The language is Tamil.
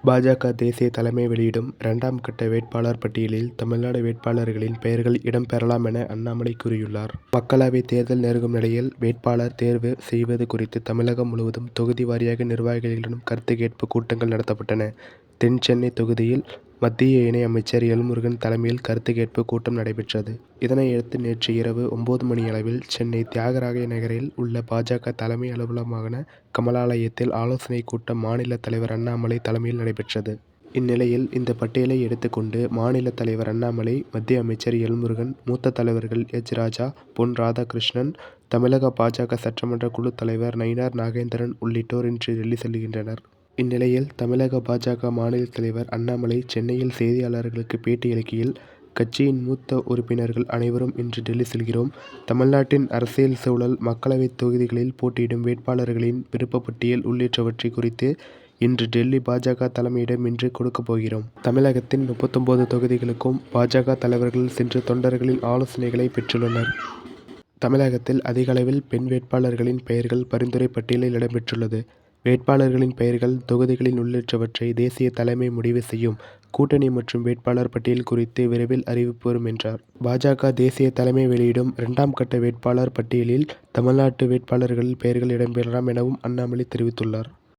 பாஜக தேசிய தலைமை வெளியிடும் 2ஆம் கட்ட வேட்பாளர் பட்டியலில் தமிழ்நாடு வேட்பாளர்களின் பெயர்கள் இடம்பெறலாம் என அண்ணாமலை கூறியுள்ளார். மக்களவைத் தேர்தல் நெருங்கும் நிலையில் வேட்பாளர் தேர்வு செய்வது குறித்து தமிழகம் முழுவதும் தொகுதி வாரியாக நிர்வாகிகளிடம் கருத்து கேட்பு கூட்டங்கள் நடத்தப்பட்டன. தென் சென்னை தொகுதியில் மத்திய இணை அமைச்சர் எல்முருகன் தலைமையில் கருத்து கேட்பு கூட்டம் நடைபெற்றது. இதனையடுத்து நேற்று இரவு 9 மணியளவில் சென்னை தியாகராய நகரில் உள்ள பாஜக தலைமை அலுவலகமான கமலாலயத்தில் ஆலோசனைக் கூட்டம் மாநில தலைவர் அண்ணாமலை தலைமையில் நடைபெற்றது. இந்நிலையில் இந்த பட்டியலை எடுத்துக் கொண்டு மாநில தலைவர் அண்ணாமலை, மத்திய அமைச்சர் எல்முருகன், மூத்த தலைவர்கள் எச். ராஜா, பொன் ராதாகிருஷ்ணன், தமிழக பாஜக சட்டமன்ற குழு தலைவர் நயினார் நாகேந்திரன் உள்ளிட்டோர் இன்று டெல்லி செல்கின்றனர். இந்நிலையில் தமிழக பாஜக மாநில தலைவர் அண்ணாமலை சென்னையில் செய்தியாளர்களுக்கு பேட்டியளிக்கையில், கட்சியின் மூத்த உறுப்பினர்கள் அனைவரும் இன்று டெல்லி செல்கிறோம். தமிழ்நாட்டின் அரசியல் சூழல், மக்களவைத் தொகுதிகளில் போட்டியிடும் வேட்பாளர்களின் விருப்ப பட்டியல் உள்ளிட்டவற்றை குறித்து இன்று டெல்லி பாஜக தலைமையிடம் இன்று கொடுக்கப் போகிறோம். தமிழகத்தின் 39 தொகுதிகளுக்கும் பாஜக தலைவர்கள் சென்று தொண்டர்களின் ஆலோசனைகளை பெற்றுள்ளனர். தமிழகத்தில் அதிகளவில் பெண் வேட்பாளர்களின் பெயர்கள் பரிந்துரை பட்டியலில் இடம்பெற்றுள்ளது. வேட்பாளர்களின் பெயர்கள், தொகுதிகளின் உள்ளிட்டவற்றை தேசிய தலைமை முடிவு செய்யும். கூட்டணி மற்றும் வேட்பாளர் பட்டியல் குறித்து விரைவில் அறிவிப்பு வரும் என்றார். பாஜக தேசிய தலைமை வெளியிடும் 2ஆம் கட்ட வேட்பாளர் பட்டியலில் தமிழ்நாட்டு வேட்பாளர்களின் பெயர்கள் இடம்பெறலாம் எனவும் அண்ணாமலை தெரிவித்துள்ளார்.